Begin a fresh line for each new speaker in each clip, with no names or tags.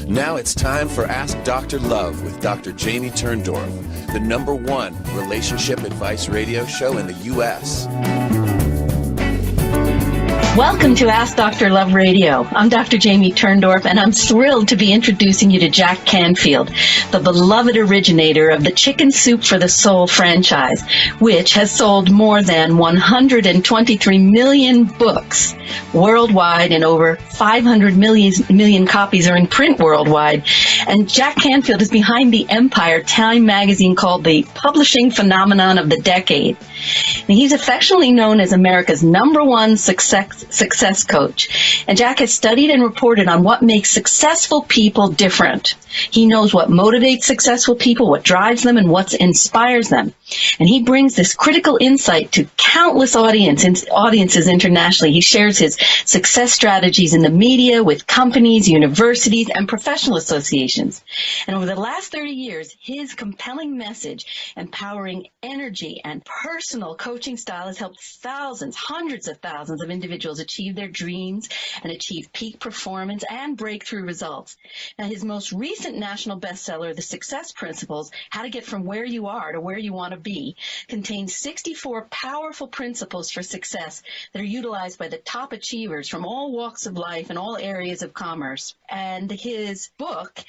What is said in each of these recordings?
Now it's time for Ask Dr. Love with Dr. Jamie Turndorf, the #1 relationship advice radio show in the U.S.
Welcome to Ask Dr. Love Radio. I'm Dr. Jamie Turndorf, and I'm thrilled to be introducing you to Jack Canfield, the beloved originator of the Chicken Soup for the Soul franchise, which has sold more than 123 million books worldwide, and over 500 million copies are in print worldwide. And Jack Canfield is behind the empire Time magazine called the publishing phenomenon of the decade. And he's affectionately known as America's #1 success coach. And Jack has studied and reported on what makes successful people different. He knows what motivates successful people, what drives them, and what inspires them. And he brings this critical insight to countless audiences internationally. He shares his success strategies in the media with companies, universities, and professional associations. And over the last 30 years, his compelling message, empowering energy, and personal coaching style has helped thousands, hundreds of thousands of individuals achieve their dreams and achieve peak performance and breakthrough results. Now, his most recent national bestseller, The Success Principles, How to Get From Where You Are to Where You Want to Be, contains 64 powerful principles for success that are utilized by the top achievers from all walks of life and all areas of commerce. And his book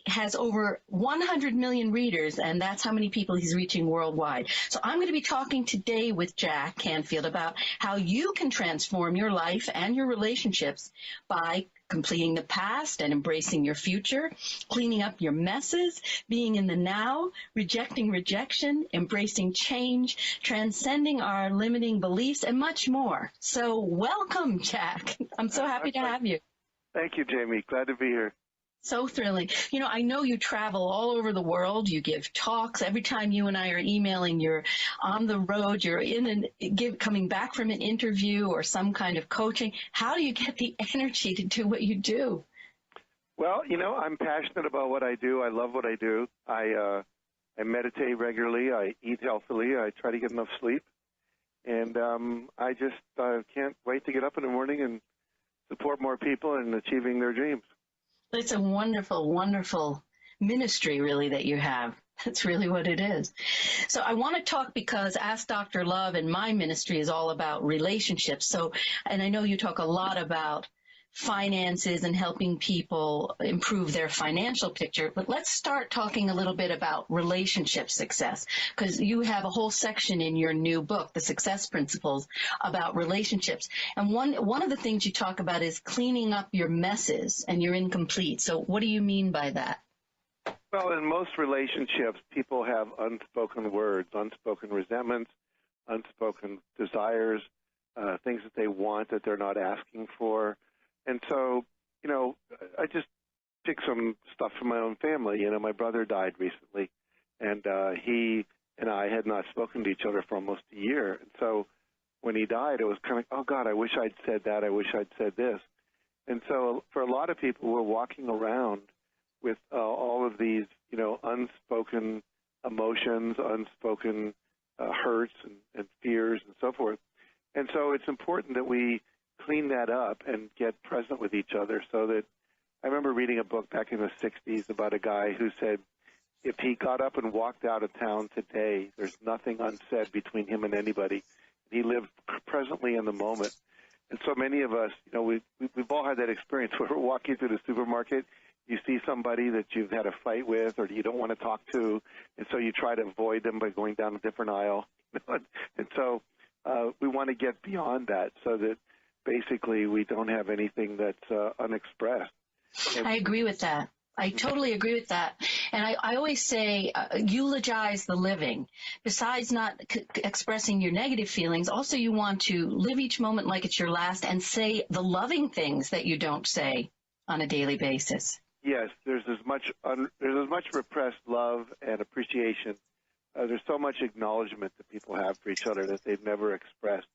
has over 100 million readers, and that's how many people he's reaching worldwide. So I'm going to be talking today with Jack Canfield about how you can transform your life and your relationships by completing the past and embracing your future, cleaning up your messes, being in the now, rejecting rejection, embracing change, transcending our limiting beliefs, and much more. So welcome, Jack. I'm so happy to have you.
Thank you, Jamie. Glad to be here.
So thrilling. You know, I know you travel all over the world. You give talks. Every time you and I are emailing, you're on the road. You're coming back from an interview or some kind of coaching. How do you get the energy to do what you do?
Well, you know, I'm passionate about what I do. I love what I do. I meditate regularly. I eat healthily. I try to get enough sleep. And I just can't wait to get up in the morning and support more people in achieving their dreams.
It's a wonderful, wonderful ministry, really, that you have. That's really what it is. So I want to talk because Ask Dr. Love and my ministry is all about relationships. So, and I know you talk a lot about finances and helping people improve their financial picture, but let's start talking a little bit about relationship success, because you have a whole section in your new book, The Success Principles, about relationships. And one of the things you talk about is cleaning up your messes and your incomplete. So what do you mean by that?
Well, in most relationships, people have unspoken words, unspoken resentments, unspoken desires, things that they want that they're not asking for. And so, you know, I just pick some stuff from my own family. You know, my brother died recently, and he and I had not spoken to each other for almost a year. And so when he died, it was kind of, oh, God, I wish I'd said that. I wish I'd said this. And so for a lot of people, we're walking around with all of these, you know, unspoken emotions, unspoken hurts and fears and so forth. And so it's important that we clean that up and get present with each other. So that I remember reading a book back in the 60s about a guy who said if he got up and walked out of town today, there's nothing unsaid between him and anybody. He lived presently in the moment. And so many of us, you know, we've all had that experience where we're walking through the supermarket, you see somebody that you've had a fight with or you don't want to talk to, and so you try to avoid them by going down a different aisle. And so we want to get beyond that so that basically we don't have anything that's unexpressed.
I agree with that. I totally agree with that. And I always say eulogize the living. Besides not expressing your negative feelings, also you want to live each moment like it's your last and say the loving things that you don't say on a daily basis.
Yes, there's as much repressed love and appreciation. There's so much acknowledgement that people have for each other that they've never expressed.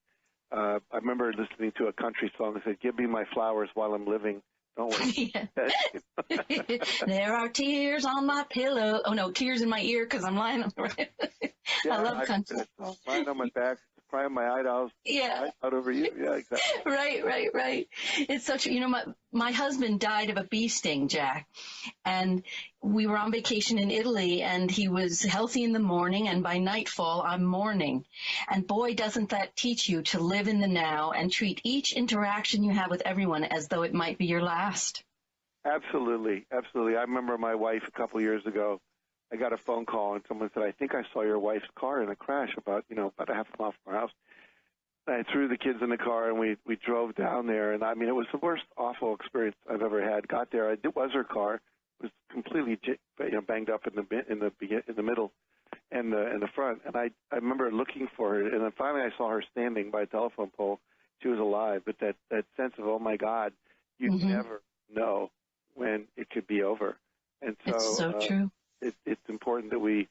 I remember listening to a country song that said, "Give me my flowers while I'm living." Don't we?
There are tears on my pillow. Oh, no, tears in my ear because I'm lying on the right.
Yeah,
I love country.
Lying on my back, crying my eyes out over you. Yeah, exactly.
Right. It's such, my husband died of a bee sting, Jack, and we were on vacation in Italy, and he was healthy in the morning, and by nightfall, I'm mourning. And boy, doesn't that teach you to live in the now and treat each interaction you have with everyone as though it might be your last.
Absolutely. I remember my wife a couple years ago, I got a phone call, and someone said, I think I saw your wife's car in a crash about a half a mile from our house. I threw the kids in the car, and we drove down there, and it was the worst awful experience I've ever had. Got there, it was her car. It was completely banged up in the middle and the front, and I remember looking for her, and then finally I saw her standing by a telephone pole. She was alive, but that sense of, oh my God, you never know when it could be over. And so
it's so true.
It's important that we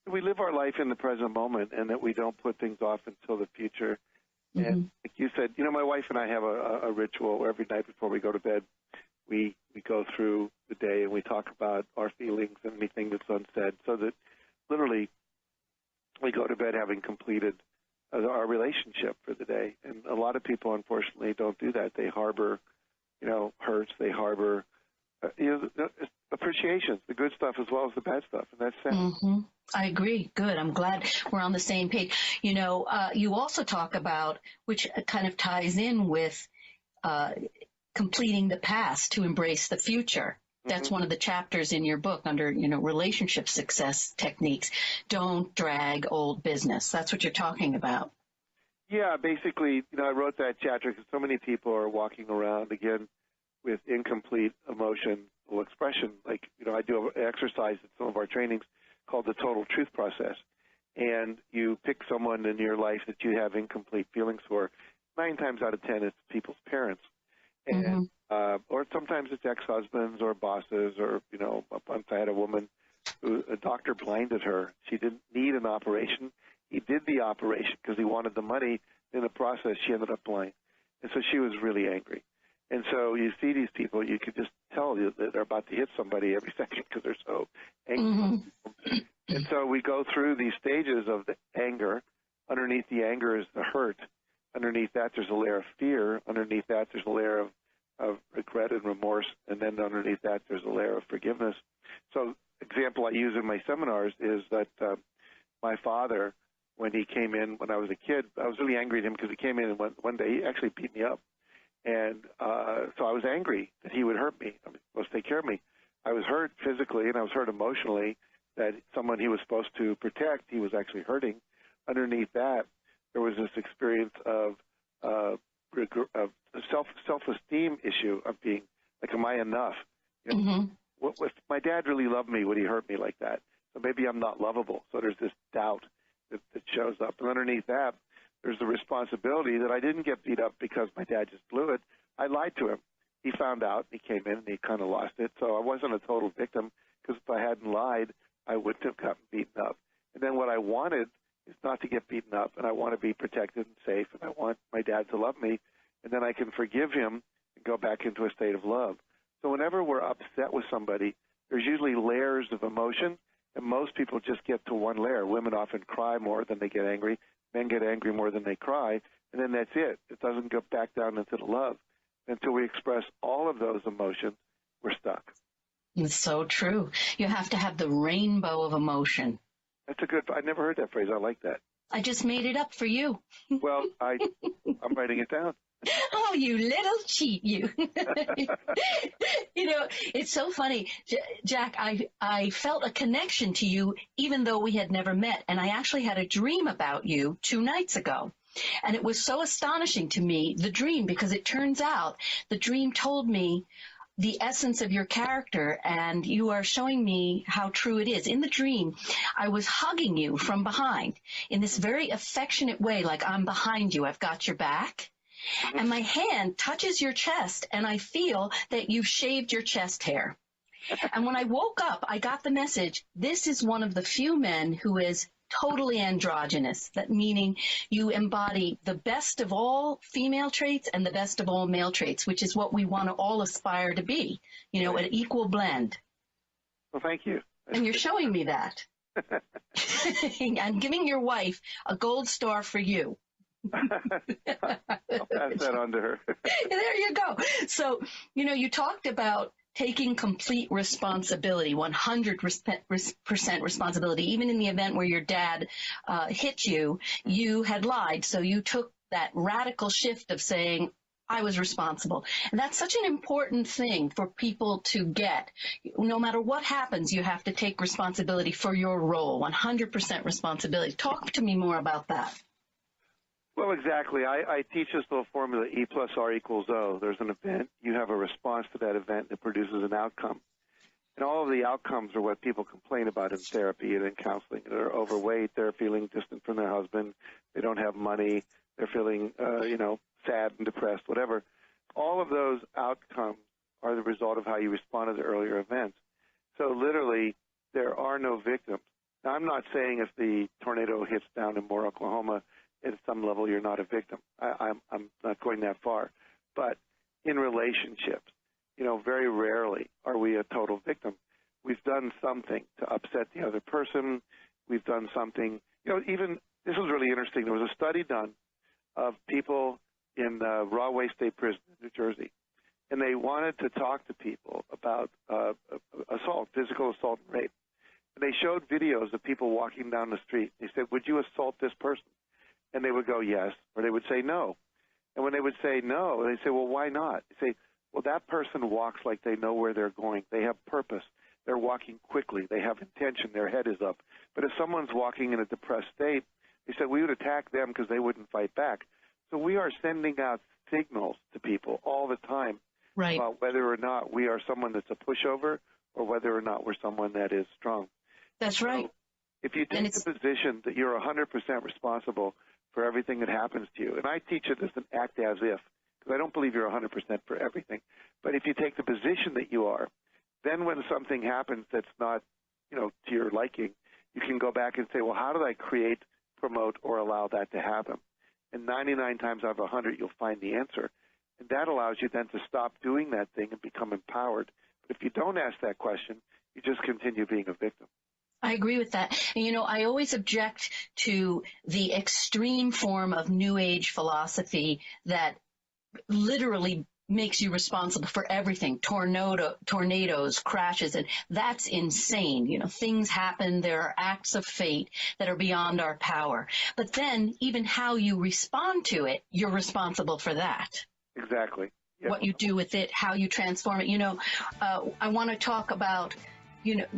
live our life in the present moment, and that we don't put things off until the future. And like you said, my wife and I have a ritual where every night before we go to bed, we go through the day and we talk about our feelings and anything that's unsaid, so that literally we go to bed having completed our relationship for the day. And a lot of people, unfortunately, don't do that. They harbor, hurts. They harbor, appreciations, the good stuff as well as the bad stuff, and that's sad.
I agree. Good. I'm glad we're on the same page. You also talk about, which kind of ties in with completing the past to embrace the future. That's one of the chapters in your book under, relationship success techniques. Don't drag old business. That's what you're talking about.
Yeah, basically, I wrote that chapter because so many people are walking around, again, with incomplete emotional expression. Like, I do an exercise in some of our trainings called the total truth process. And you pick someone in your life that you have incomplete feelings for. 9 times out of 10, it's people's parents. And or sometimes it's ex-husbands or bosses, or, once I had a woman who a doctor blinded her. She didn't need an operation. He did the operation because he wanted the money. In the process, she ended up blind. And so she was really angry. And so you see these people, you could just tell that they're about to hit somebody every second because they're so angry. And so we go through these stages of the anger. Underneath the anger is the hurt. Underneath that, there's a layer of fear. Underneath that, there's a layer of regret and remorse. And then underneath that, there's a layer of forgiveness. So example I use in my seminars is that my father, when he came in when I was a kid, I was really angry at him because he came in and one day he actually beat me up. And so I was angry that he would hurt me. Supposed to take care of me. I was hurt physically and I was hurt emotionally that someone he was supposed to protect, he was actually hurting. Underneath that, there was this experience of self-esteem issue of being like, am I enough? If my dad really loved me, would he hurt me like that? So maybe I'm not lovable. So there's this doubt that shows up. And underneath that, there's the responsibility that I didn't get beat up because my dad just blew it. I lied to him. He found out, he came in, and he kind of lost it. So I wasn't a total victim, because if I hadn't lied, I wouldn't have gotten beaten up. And then what I wanted is not to get beaten up, and I want to be protected and safe, and I want my dad to love me, and then I can forgive him and go back into a state of love. So whenever we're upset with somebody, there's usually layers of emotion, and most people just get to one layer. Women often cry more than they get angry. Men get angry more than they cry, and then that's it. It doesn't go back down into the love. Until we express all of those emotions, we're stuck.
It's so true. You have to have the rainbow of emotion.
That's a good, I never heard that phrase. I like that.
I just made it up for you.
Well, I'm writing it down.
Oh, you little cheat, you. It's so funny. Jack, I felt a connection to you even though we had never met. And I actually had a dream about you 2 nights ago. And it was so astonishing to me, the dream, because it turns out the dream told me the essence of your character, and you are showing me how true it is. In the dream, I was hugging you from behind in this very affectionate way, like I'm behind you, I've got your back. And my hand touches your chest, and I feel that you've shaved your chest hair. And when I woke up, I got the message, this is one of the few men who is totally androgynous, that meaning you embody the best of all female traits and the best of all male traits, which is what we want to all aspire to be, an equal blend.
Well, thank you.
And you're showing me that. I'm giving your wife a gold star for you.
I'll pass that on to her.
There you go. So, you talked about taking complete responsibility, 100% responsibility. Even in the event where your dad hit you, you had lied. So you took that radical shift of saying, I was responsible. And that's such an important thing for people to get. No matter what happens, you have to take responsibility for your role, 100% responsibility. Talk to me more about that.
Well, exactly. I teach this little formula, E plus R equals O. There's an event. You have a response to that event that produces an outcome. And all of the outcomes are what people complain about in therapy and in counseling. They're overweight. They're feeling distant from their husband. They don't have money. They're feeling, sad and depressed, whatever. All of those outcomes are the result of how you responded to earlier events. So literally, there are no victims. Now, I'm not saying if the tornado hits down in Moore, Oklahoma, at some level you're not a victim. I'm not going that far. But in relationships, very rarely are we a total victim. We've done something to upset the other person. We've done something, even, this was really interesting. There was a study done of people in Rahway State Prison in New Jersey, and they wanted to talk to people about assault, physical assault and rape. And they showed videos of people walking down the street. They said, would you assault this person? And they would go, yes, or they would say no. And when they would say no, they say, well, why not? They say, well, that person walks like they know where they're going. They have purpose. They're walking quickly. They have intention. Their head is up. But if someone's walking in a depressed state, they said we would attack them because they wouldn't fight back. So we are sending out signals to people all the time about whether or not we are someone that's a pushover or whether or not we're someone that is strong.
That's right.
So if you take the position that you're 100% responsible for everything that happens to you, and I teach it as an act as if, because I don't believe you're 100% for everything, but if you take the position that you are, then when something happens that's not, to your liking, you can go back and say, well, how did I create, promote, or allow that to happen? And 99 times out of 100, you'll find the answer. And that allows you then to stop doing that thing and become empowered. But if you don't ask that question, you just continue being a victim.
I agree with that. And, I always object to the extreme form of New Age philosophy that literally makes you responsible for everything, tornadoes, crashes, and that's insane. Things happen. There are acts of fate that are beyond our power. But then even how you respond to it, you're responsible for that.
Exactly. Yeah.
What you do with it, how you transform it. I want to talk about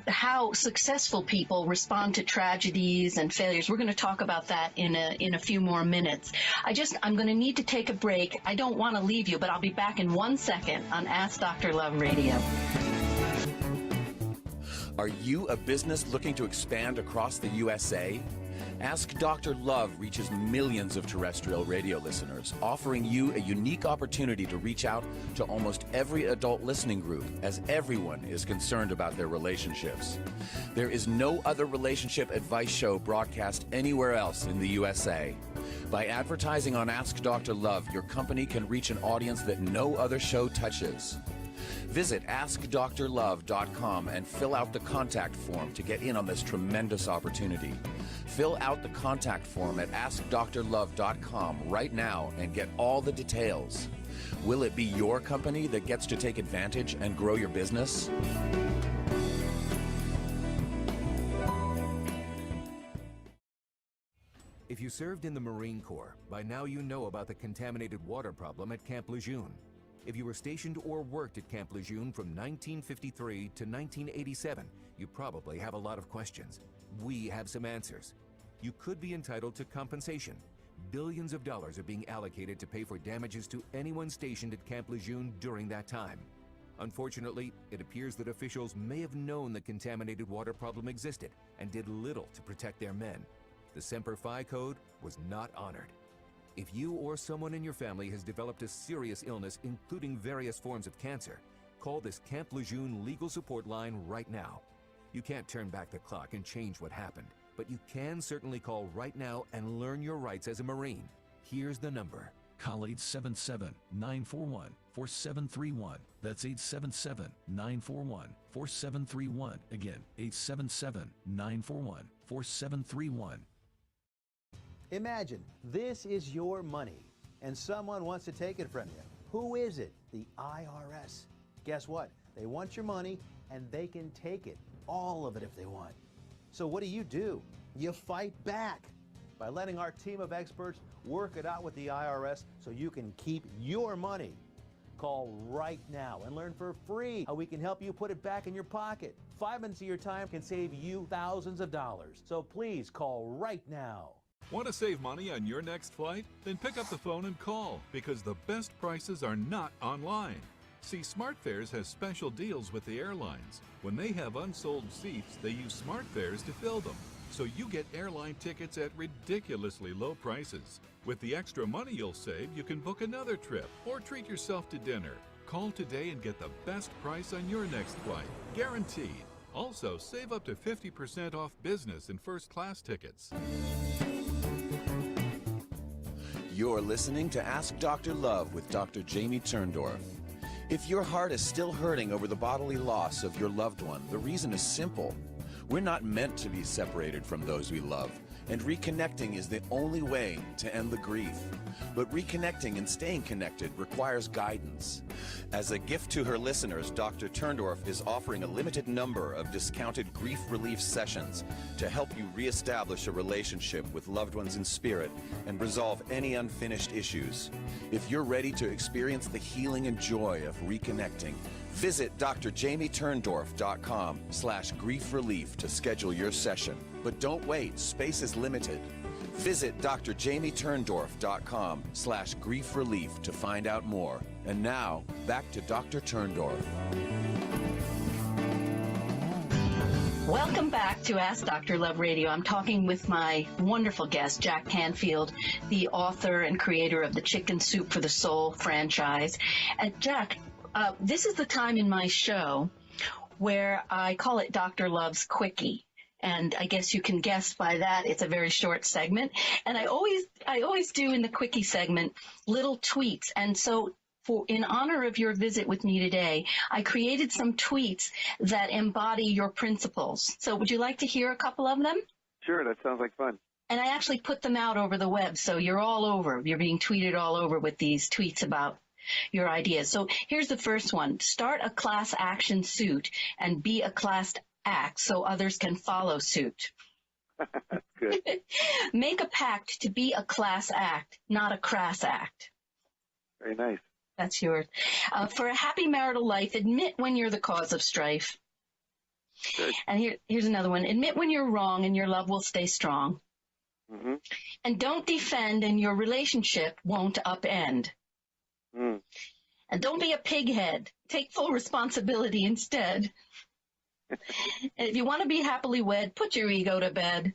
how successful people respond to tragedies and failures. We're going to talk about that in a few more minutes. I'm going to need to take a break. I don't want to leave you, but I'll be back in 1 second on Ask Dr. Love Radio.
Are you a business looking to expand across the USA? Ask Dr. Love reaches millions of terrestrial radio listeners, offering you a unique opportunity to reach out to almost every adult listening group, as everyone is concerned about their relationships. There is no other relationship advice show broadcast anywhere else in the USA. By advertising on Ask Dr. Love, your company can reach an audience that no other show touches. Visit AskDrLove.com and fill out the contact form to get in on this tremendous opportunity. Fill out the contact form at AskDrLove.com right now and get all the details. Will it be your company that gets to take advantage and grow your business?
If you served in the Marine Corps, by now you know about the contaminated water problem at Camp Lejeune. If you were stationed or worked at Camp Lejeune from 1953 to 1987, you probably have a lot of questions. We have some answers. You could be entitled to compensation. Billions of dollars are being allocated to pay for damages to anyone stationed at Camp Lejeune during that time. Unfortunately, it appears that officials may have known the contaminated water problem existed and did little to protect their men. The Semper Fi code was not honored. If you or someone in your family has developed a serious illness, including various forms of cancer, call this Camp Lejeune legal support line right now. You can't turn back the clock and change what happened, but you can certainly call right now and learn your rights as a Marine. Here's the number.
Call 877-941-4731. That's 877-941-4731. Again, 877-941-4731.
Imagine this is your money and someone wants to take it from you. Who is it? The IRS. Guess what? They want your money and they can take it, all of it if they want. So what do? You fight back by letting our team of experts work it out with the IRS so you can keep your money. Call right now and learn for free how we can help you put it back in your pocket. 5 minutes of your time can save you thousands of dollars. So please call right now.
Want to save money on your next flight? Then pick up the phone and call, because the best prices are not online. See, SmartFares has special deals with the airlines. When they have unsold seats, they use SmartFares to fill them. So you get airline tickets at ridiculously low prices. With the extra money you'll save, you can book another trip or treat yourself to dinner. Call today and get the best price on your next flight, guaranteed. Also, save up to 50% off business and first class tickets.
You're listening to Ask Dr. Love with Dr. Jamie Turndorf. If your heart is still hurting over the bodily loss of your loved one, the reason is simple. We're not meant to be separated from those we love, and reconnecting is the only way to end the grief. But reconnecting and staying connected requires guidance. As a gift to her listeners, Dr. Turndorf is offering a limited number of discounted grief relief sessions to help you reestablish a relationship with loved ones in spirit and resolve any unfinished issues. If you're ready to experience the healing and joy of reconnecting, visit drjamieturndorf.com/grief relief to schedule your session. But don't wait, space is limited. Visit drjamieturndorf.com/grief relief to find out more. And now, back to Dr. Turndorf.
Welcome back to Ask Dr. Love Radio. I'm talking with my wonderful guest, Jack Canfield, the author and creator of the Chicken Soup for the Soul franchise. Jack, this is the time in my show where I call it Dr. Love's Quickie. And I guess you can guess by that it's a very short segment. And I always do in the Quickie segment little tweets. And so in honor of your visit with me today, I created some tweets that embody your principles. So would you like to hear a couple of them?
Sure, that sounds like fun.
And I actually put them out over the web, so you're all over. You're being tweeted all over with these tweets about your ideas. So here's the first one. Start a class action suit and be a class act so others can follow suit.
Good.
Make a pact to be a class act, not a crass act.
Very nice.
That's yours. For a happy marital life, admit when you're the cause of strife.
Good.
And here's another one. Admit when you're wrong and your love will stay strong.
Mm-hmm.
And don't defend and your relationship won't upend.
Mm.
And don't be a pighead. Take full responsibility instead. And if you want to be happily wed, put your ego to bed.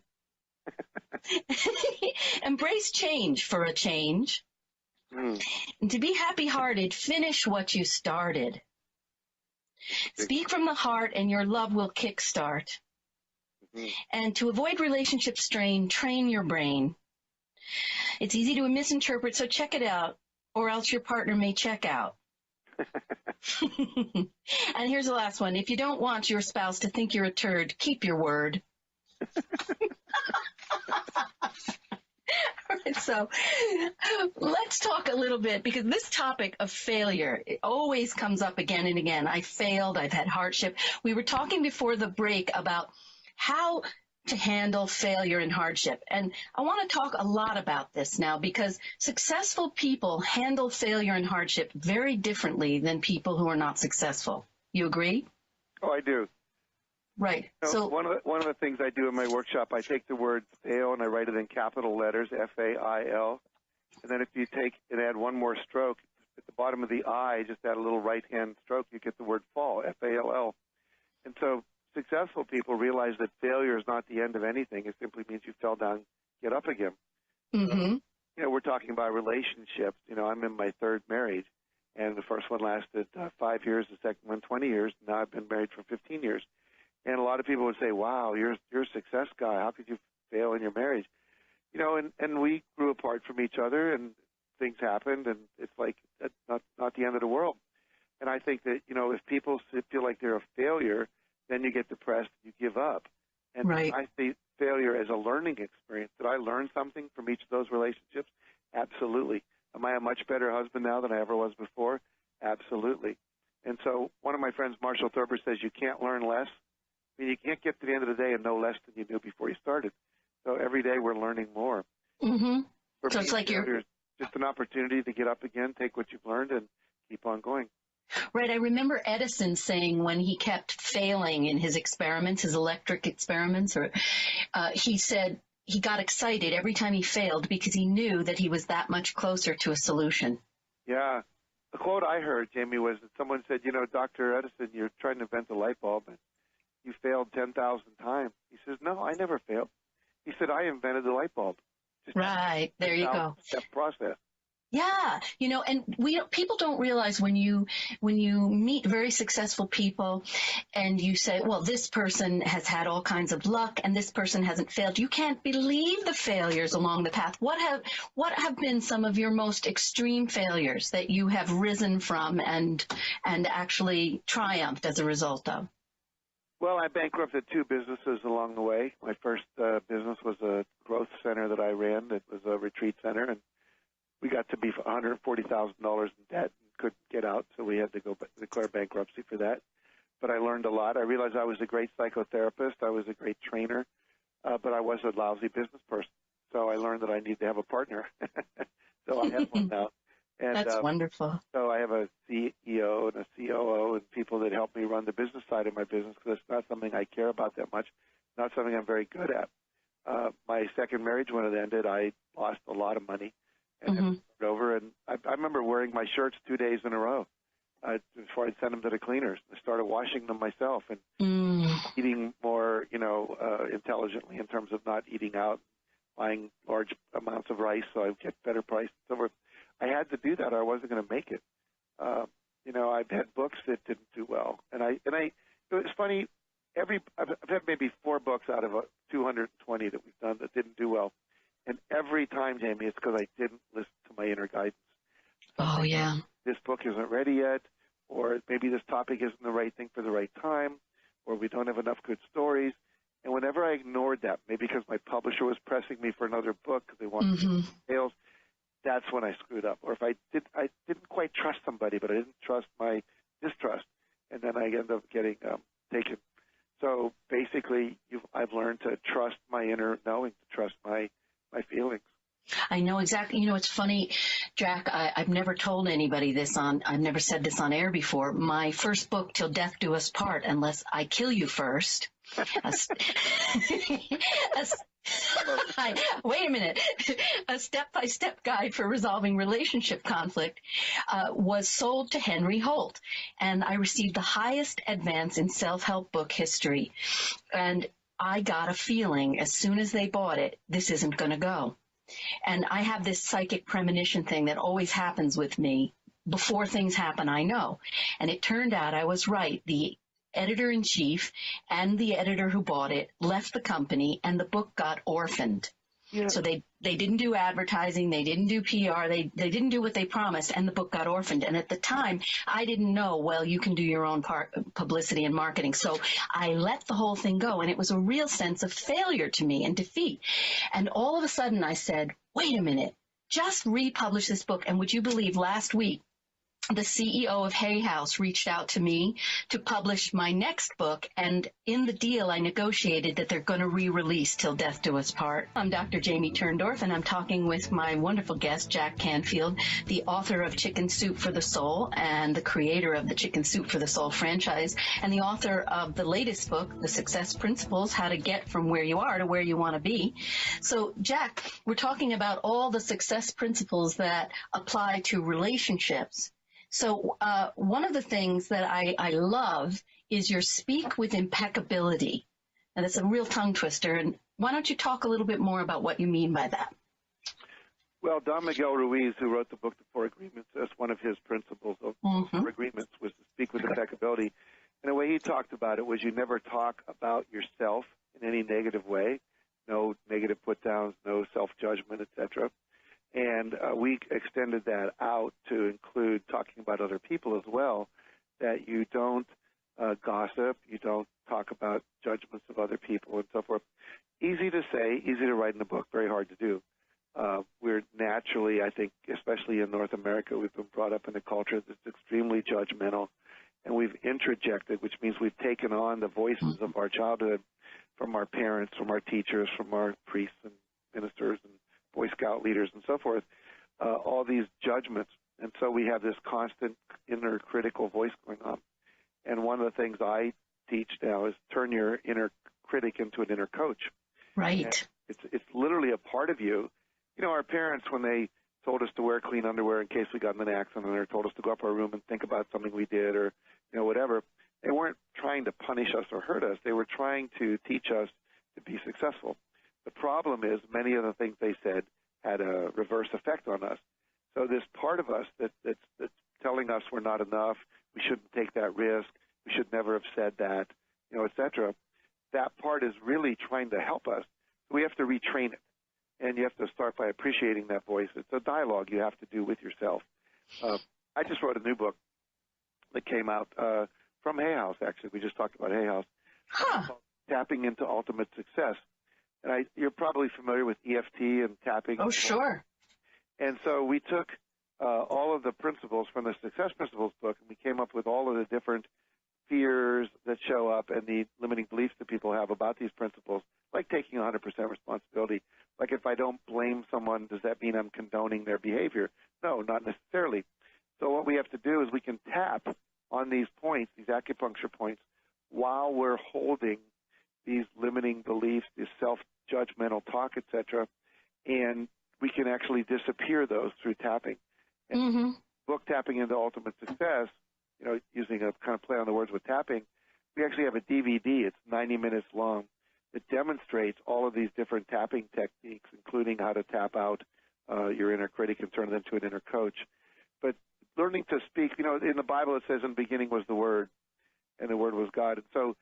Embrace change for a change.
Mm.
And to be happy-hearted, finish what you started. Speak from the heart and your love will kickstart.
Mm-hmm.
And to avoid relationship strain, train your brain. It's easy to misinterpret, so check it out, or else your partner may check out. And here's the last one. If you don't want your spouse to think you're a turd, keep your word. All right, so let's talk a little bit, because this topic of failure, it always comes up again and again. I failed. I've had hardship. We were talking before the break about how to handle failure and hardship. And I want to talk a lot about this now, because successful people handle failure and hardship very differently than people who are not successful. You agree?
Oh, I do.
Right.
So one of the things I do in my workshop, I take the word fail and I write it in capital letters, F-A-I-L. And then if you take and add one more stroke, at the bottom of the I, just add a little right-hand stroke, you get the word fall, F-A-L-L. And so successful people realize that failure is not the end of anything. It simply means you fell down, get up again.
Mm-hmm.
We're talking about relationships. I'm in my third marriage, and the first one lasted 5 years, the second one 20 years. Now I've been married for 15 years. And a lot of people would say, wow, you're a success guy. How could you fail in your marriage? And we grew apart from each other, and things happened, and it's like that's not the end of the world. And I think that, if people feel like they're a failure, then you get depressed, you give up. And
right.
I failure as a learning experience. Did I learn something from each of those relationships? Absolutely. Am I a much better husband now than I ever was before? Absolutely. And so one of my friends, Marshall Thurber, says you can't learn less. I mean, you can't get to the end of the day and know less than you knew before you started. So every day we're learning more.
Mm-hmm.
For
So
me,
it's like
it's just an opportunity to get up again, take what you've learned, and keep on going.
Right. I remember Edison saying when he kept failing in his experiments, his electric experiments, he said he got excited every time he failed because he knew that he was that much closer to a solution.
Yeah. The quote I heard, Jamie, was that someone said, Dr. Edison, you're trying to invent a light bulb, and you failed 10,000 times. He says, no, I never failed. He said, I invented the light bulb. Just
right. There you go.
That process.
Yeah, and people don't realize when you meet very successful people and you say, well, this person has had all kinds of luck and this person hasn't failed. You can't believe the failures along the path. What have been some of your most extreme failures that you have risen from and actually triumphed as a result of?
Well, I bankrupted 2 businesses along the way. My first business was a growth center that I ran. It was a retreat center, and we got to be $140,000 in debt and couldn't get out, so we had to go declare bankruptcy for that. But I learned a lot. I realized I was a great psychotherapist. I was a great trainer, but I was a lousy business person. So I learned that I need to have a partner. So I have one now. And,
that's wonderful.
So I have a CEO and a COO and people that help me run the business side of my business because it's not something I care about that much, not something I'm very good at. My second marriage, when it ended, I lost a lot of money. And it was over, and I remember wearing my shirts 2 days in a row before I'd send them to the cleaners. I started washing them myself and eating more, intelligently in terms of not eating out, buying large amounts of rice so I'd get better price and so forth. I had to do that or I wasn't going to make it. I've had books that didn't do well, and it's funny. I've had maybe 4 books out of 220 that we've done that didn't do well. And every time, Jamie, it's because I didn't listen to my inner guidance.
Oh, yeah.
This book isn't ready yet, or maybe this topic isn't the right thing for the right time, or we don't have enough good stories. And whenever I ignored that, maybe because my publisher was pressing me for another book because they wanted sales, that's when I screwed up. Or if I didn't quite trust somebody, but I didn't trust my distrust, and then I ended up getting taken. So basically, I've learned to trust my inner knowing, to trust my feelings.
I know exactly. It's funny, Jack, I've never told anybody this I've never said this on air before. My first book, Till Death Do Us Part, Unless I Kill You First. Wait a minute. A step-by-step guide for resolving relationship conflict was sold to Henry Holt, and I received the highest advance in self-help book history. And I got a feeling as soon as they bought it, this isn't going to go. And I have this psychic premonition thing that always happens with me. Before things happen, I know. And it turned out I was right. The editor-in-chief and the editor who bought it left the company, and the book got orphaned. Yeah. So they didn't do advertising, they didn't do PR, they didn't do what they promised, and the book got orphaned. And at the time, I didn't know, well, you can do your own publicity and marketing. So I let the whole thing go, and it was a real sense of failure to me and defeat. And all of a sudden I said, wait a minute, just republish this book. And would you believe last week, the CEO of Hay House reached out to me to publish my next book, and in the deal I negotiated that they're going to re-release Till Death Do Us Part. I'm Dr. Jamie Turndorf, and I'm talking with my wonderful guest, Jack Canfield, the author of Chicken Soup for the Soul and the creator of the Chicken Soup for the Soul franchise, and the author of the latest book, The Success Principles, How to Get From Where You Are to Where You Want to Be. So, Jack, we're talking about all the success principles that apply to relationships. So one of the things that I love is your speak with impeccability. And it's a real tongue twister. And why don't you talk a little bit more about what you mean by that?
Well, Don Miguel Ruiz, who wrote the book, The Four Agreements, that's one of his principles of Four Agreements, was to speak with impeccability. And the way he talked about it was you never talk about yourself in any negative way, no negative put-downs, no self-judgment, etc. And we extended that out to include talking about other people as well, that you don't gossip, you don't talk about judgments of other people and so forth. Easy to say, easy to write in a book, very hard to do. We're naturally, I think, especially in North America, we've been brought up in a culture that's extremely judgmental, and we've introjected, which means we've taken on the voices of our childhood from our parents, from our teachers, from our priests and ministers and Boy Scout leaders and so forth, all these judgments. And so we have this constant inner critical voice going on. And one of the things I teach now is turn your inner critic into an inner coach.
Right.
And it's literally a part of you. You know, our parents, when they told us to wear clean underwear in case we got in an accident, or told us to go up our room and think about something we did, or, you know, whatever, they weren't trying to punish us or hurt us. They were trying to teach us to be successful. The problem is many of the things they said had a reverse effect on us. So this part of us that's telling us we're not enough, we shouldn't take that risk, we should never have said that, you know, et cetera, that part is really trying to help us. We have to retrain it. And you have to start by appreciating that voice. It's a dialogue you have to do with yourself. I just wrote a new book that came out from Hay House, actually. We just talked about Hay House. Called Tapping into Ultimate Success. And you're probably familiar with EFT and tapping.
Oh, sure.
And so we took all of the principles from the Success Principles book, and we came up with all of the different fears that show up and the limiting beliefs that people have about these principles, like taking 100% responsibility. Like if I don't blame someone, does that mean I'm condoning their behavior? No, not necessarily. So what we have to do is we can tap on these points, these acupuncture points, while we're holding these limiting beliefs, this self-judgmental talk, etc., and we can actually disappear those through tapping. And book Tapping into Ultimate Success, you know, using a kind of play on the words with tapping, we actually have a DVD. It's 90 minutes long. It demonstrates all of these different tapping techniques, including how to tap out your inner critic and turn it into an inner coach. But learning to speak, you know, in the Bible it says in the beginning was the Word, and the Word was God. And so,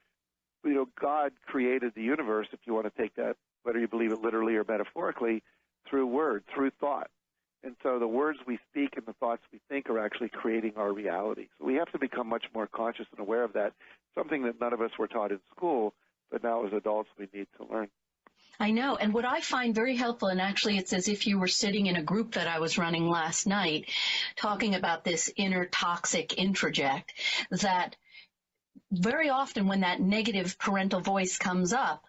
you know, God created the universe, if you want to take that, whether you believe it literally or metaphorically, through word, through thought. And so the words we speak and the thoughts we think are actually creating our reality. So we have to become much more conscious and aware of that, something that none of us were taught in school, but now as adults we need to learn.
I know. And what I find very helpful, and actually it's as if you were sitting in a group that I was running last night, talking about this inner toxic introject, that very often when that negative parental voice comes up,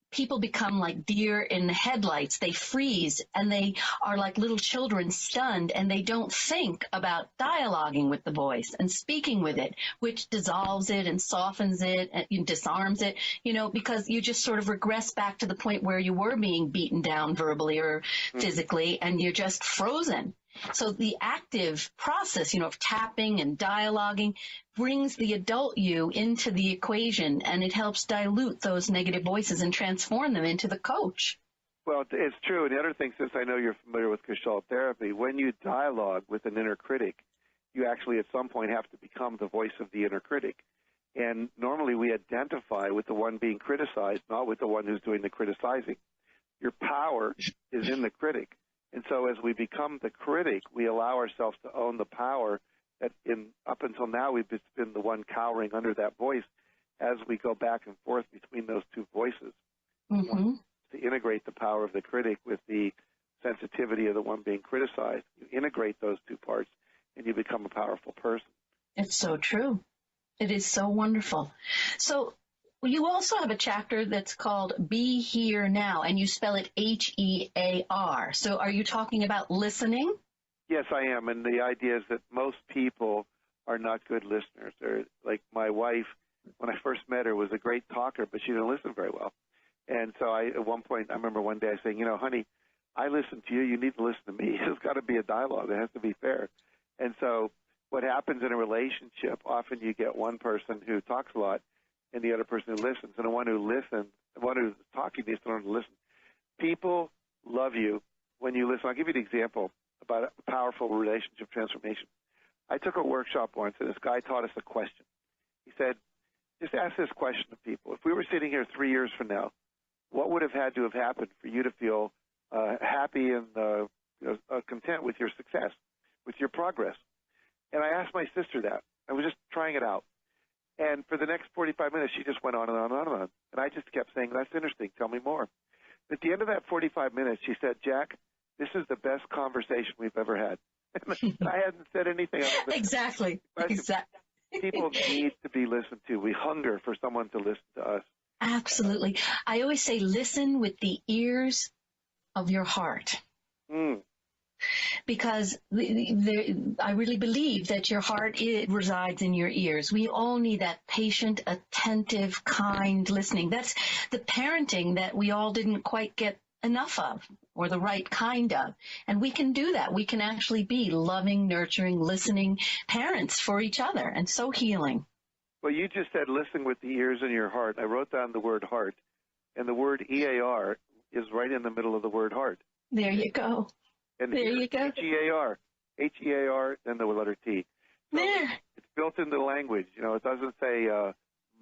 people become like deer in the headlights. They freeze, and they are like little children, stunned, and they don't think about dialoguing with the voice and speaking with it, which dissolves it and softens it and disarms it, you know, because you just sort of regress back to the point where you were being beaten down verbally or physically, and you're just frozen. So the active process, you know, of tapping and dialoguing brings the adult you into the equation, and it helps dilute those negative voices and transform them into the coach.
Well, it's true. And the other thing, since I know you're familiar with Gestalt therapy, when you dialogue with an inner critic, you actually at some point have to become the voice of the inner critic. And normally we identify with the one being criticized, not with the one who's doing the criticizing. Your power is in the critic. And so as we become the critic, we allow ourselves to own the power that up until now we've been the one cowering under that voice. As we go back and forth between those two voices, to integrate the power of the critic with the sensitivity of the one being criticized, you integrate those two parts and you become a powerful person.
It's so true. It is so wonderful. So you also have a chapter that's called Be Here Now, and you spell it H-E-A-R. So are you talking about listening?
Yes, I am. And the idea is that most people are not good listeners. They're, like my wife, when I first met her, was a great talker, but she didn't listen very well. And so at one point, I remember one day saying, you know, honey, I listen to you. You need to listen to me. There's got to be a dialogue. It has to be fair. And so what happens in a relationship, often you get one person who talks a lot and the other person who listens. And the one who listens, the one who's talking needs to learn to listen. People love you when you listen. I'll give you an example about a powerful relationship transformation. I took a workshop once, and this guy taught us a question. He said, just ask this question of people. If we were sitting here 3 years from now, what would have had to have happened for you to feel happy and content with your success, with your progress? And I asked my sister that. I was just trying it out. And for the next 45 minutes, she just went on and on and on. And I just kept saying, that's interesting. Tell me more. At the end of that 45 minutes, she said, Jack, this is the best conversation we've ever had. And I hadn't said anything other than
Exactly. Exactly.
People need to be listened to. We hunger for someone to listen to us.
Absolutely. I always say listen with the ears of your heart. Because I really believe that your heart resides in your ears. We all need that patient, attentive, kind listening. That's the parenting that we all didn't quite get enough of, or the right kind of. And we can do that. We can actually be loving, nurturing, listening parents for each other, and so healing.
Well, you just said listen with the ears in your heart. I wrote down the word heart, and the word EAR is right in the middle of the word heart.
There you go.
And
there you go.
H-E-A-R, H-E-A-R, then the letter T. So
there.
It's built into the language. You know, it doesn't say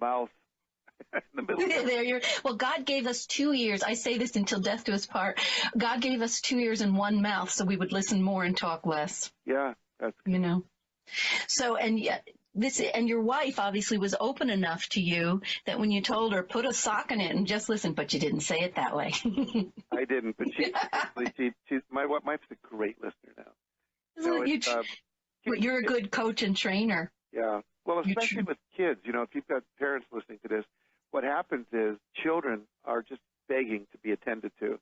mouth in the middle.
There well, God gave us 2 ears. I say this until death do us part. God gave us 2 ears and 1 mouth so we would listen more and talk less.
Yeah, that's good.
You know. So, and yet, and your wife obviously was open enough to you that when you told her, put a sock in it and just listen, but you didn't say it that way.
I didn't, but she's my wife's a great listener now.
You're a good coach and trainer.
Yeah. Well, especially with kids, you know, if you've got parents listening to this, what happens is children are just begging to be attended to.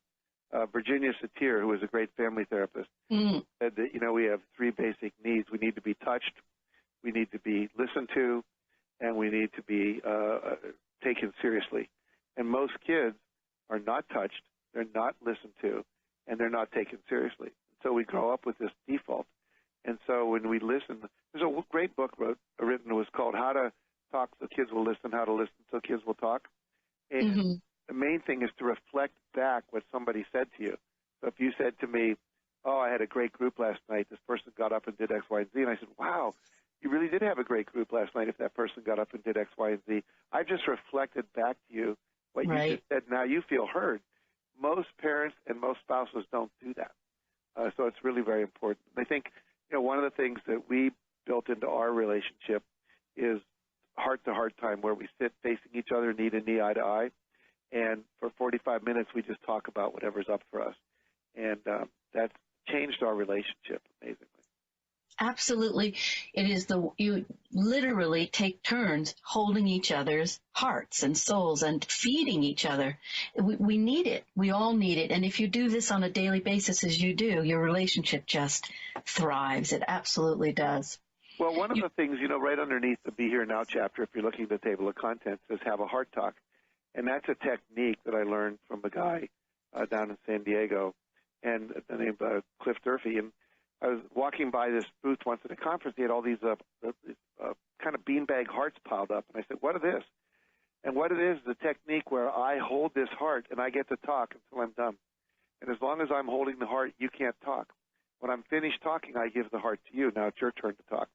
Virginia Satir, who is a great family therapist, said that, you know, we have 3 basic needs. We need to be touched, we need to be listened to, and we need to be taken seriously. And most kids are not touched, they're not listened to, and they're not taken seriously. So we grow up with this default. And so when we listen, there's a great book written. It was called How to Talk So Kids Will Listen, How to Listen So Kids Will Talk. And the main thing is to reflect back what somebody said to you. So if you said to me, oh, I had a great group last night, this person got up and did X, Y, and Z, and I said, wow, you really did have a great group last night if that person got up and did X, Y, and Z. I just reflected back to you what you just said. Now you feel heard. Most parents and most spouses don't do that. So it's really very important. I think, you know, one of the things that we built into our relationship is heart-to-heart time where we sit facing each other, knee to knee, eye to eye, and for 45 minutes we just talk about whatever's up for us. And that's changed our relationship amazingly.
Absolutely. It is you literally take turns holding each other's hearts and souls and feeding each other. We need it. We all need it. And if you do this on a daily basis as you do, your relationship just thrives. It absolutely does.
Well, one of the things, you know, right underneath the Be Here Now chapter, if you're looking at the table of contents, says have a heart talk. And that's a technique that I learned from a guy down in San Diego, and named Cliff Durfee. And I was walking by this booth once at a conference. He had all these kind of beanbag hearts piled up. And I said, what are this? And what it is a technique where I hold this heart and I get to talk until I'm done. And as long as I'm holding the heart, you can't talk. When I'm finished talking, I give the heart to you. Now it's your turn to talk.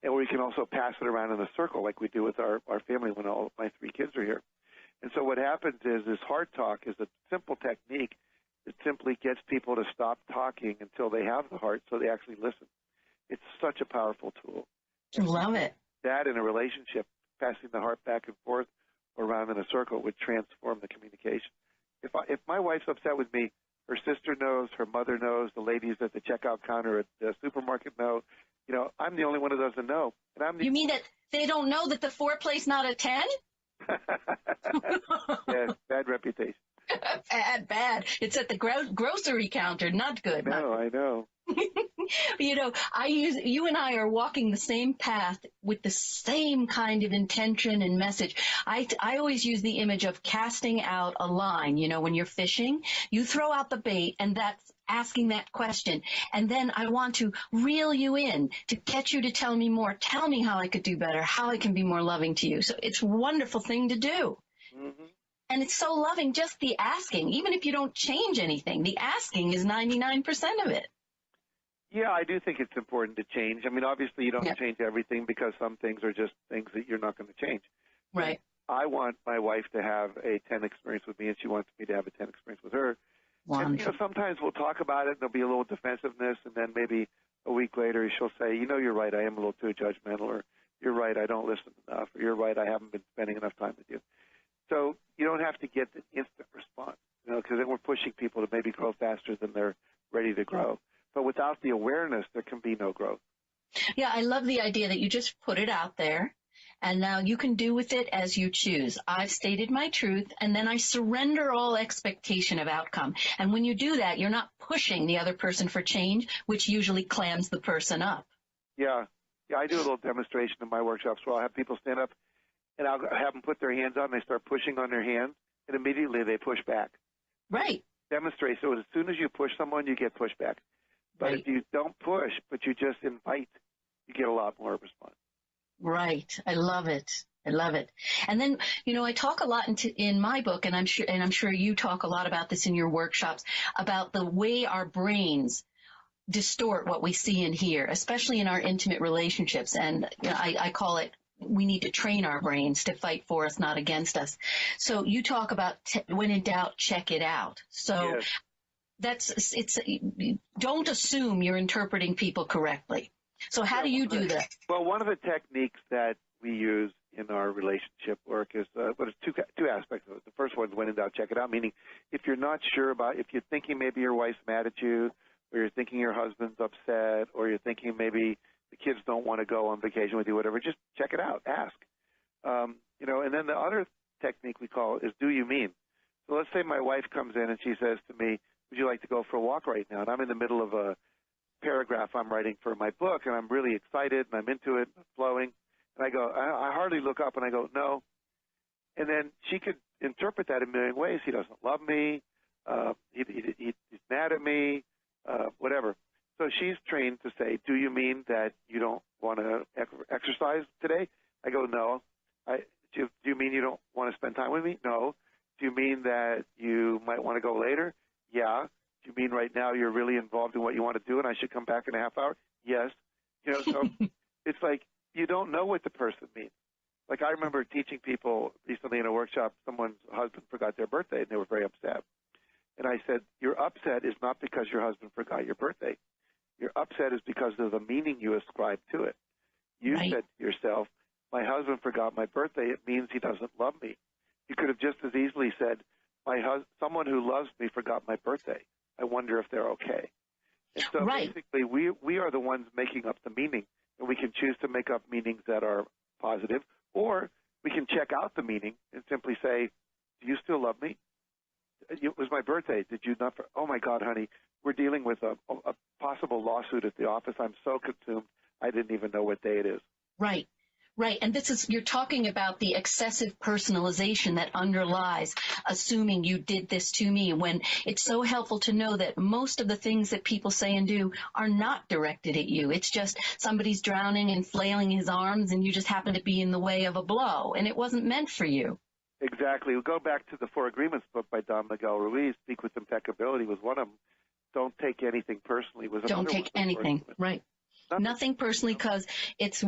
And we can also pass it around in a circle like we do with our family when all of my 3 kids are here. And so what happens is this heart talk is a simple technique. It simply gets people to stop talking until they have the heart so they actually listen. It's such a powerful tool.
I love it.
That in a relationship, passing the heart back and forth or around in a circle would transform the communication. If my wife's upset with me, her sister knows, her mother knows, the ladies at the checkout counter at the supermarket know. You know, I'm the only one who doesn't know. And
You mean that they don't know that the foreplay's not a 10?
Yeah, bad reputation.
Bad. It's at the grocery counter. Not good.
I know.
You know, you and I are walking the same path with the same kind of intention and message. I always use the image of casting out a line. You know, when you're fishing, you throw out the bait, and that's asking that question. And then I want to reel you in to get you to tell me more. Tell me how I could do better, how I can be more loving to you. So it's a wonderful thing to do. Mm-hmm. And it's so loving, just the asking. Even if you don't change anything, the asking is 99% of it.
Yeah, I do think it's important to change. I mean, obviously you don't change everything because some things are just things that you're not going to change.
Right.
I want my wife to have a 10 experience with me, and she wants me to have a 10 experience with her.
Wonderful.
And, you know, sometimes we'll talk about it, and there'll be a little defensiveness, and then maybe a week later she'll say, you know, you're right, I am a little too judgmental, or you're right, I don't listen enough, or you're right, I haven't been spending enough time with you. So you don't have to get the instant response, because then we're pushing people to maybe grow faster than they're ready to grow. But without the awareness, there can be no growth.
Yeah, I love the idea that you just put it out there, and now you can do with it as you choose. I've stated my truth, and then I surrender all expectation of outcome. And when you do that, you're not pushing the other person for change, which usually clams the person up.
Yeah, I do a little demonstration in my workshops where I'll have people stand up, and I'll have them put their hands out, and they start pushing on their hands, and immediately they push back.
Right.
Demonstrate. So as soon as you push someone, you get pushback. But
Right.
if you don't push, but you just invite, you get a lot more response.
Right. I love it. I love it. And then, I talk a lot in my book, and I'm sure you talk a lot about this in your workshops, about the way our brains distort what we see and hear, especially in our intimate relationships. And I call it, we need to train our brains to fight for us, not against us. So you talk about when in doubt, check it out. So
Yes.
don't assume you're interpreting people correctly. So how do you do that?
Well, one of the techniques that we use in our relationship work is, there's two aspects of it. The first one is when in doubt, check it out, meaning if you're not sure if you're thinking maybe your wife's mad at you, or you're thinking your husband's upset, or you're thinking maybe the kids don't want to go on vacation with you, whatever, just check it out, ask. And then the other technique we call is do you mean? So let's say my wife comes in and she says to me, would you like to go for a walk right now? And I'm in the middle of a paragraph I'm writing for my book, and I'm really excited, and I'm into it, and flowing. And I go, I hardly look up, and I go, no. And then she could interpret that in a million ways. He doesn't love me. He's mad at me, whatever. So she's trained to say, do you mean that you don't want to exercise today? I go, no. Do you mean you don't want to spend time with me? No. Do you mean that you might want to go later? Yeah. Do you mean right now you're really involved in what you want to do and I should come back in a half hour? Yes. So it's like you don't know what the person means. Like I remember teaching people recently in a workshop, someone's husband forgot their birthday and they were very upset. And I said, your upset is not because your husband forgot your birthday. Your upset is because of the meaning you ascribe to it. You said to yourself, my husband forgot my birthday. It means he doesn't love me. You could have just as easily said, someone who loves me forgot my birthday. I wonder if they're okay. And so basically we are the ones making up the meaning, and we can choose to make up meanings that are positive, or we can check out the meaning and simply say, do you still love me? It was my birthday. Did you not? Oh, my God, honey, we're dealing with a possible lawsuit at the office. I'm so consumed, I didn't even know what day it is.
Right. Right. And you're talking about the excessive personalization that underlies assuming you did this to me, when it's so helpful to know that most of the things that people say and do are not directed at you. It's just somebody's drowning and flailing his arms and you just happen to be in the way of a blow, and it wasn't meant for you.
Exactly. We'll go back to the Four Agreements book by Don Miguel Ruiz. Speak with impeccability was one of them. Don't take anything personally was another one.
Don't take anything. Right. Nothing personally, because it's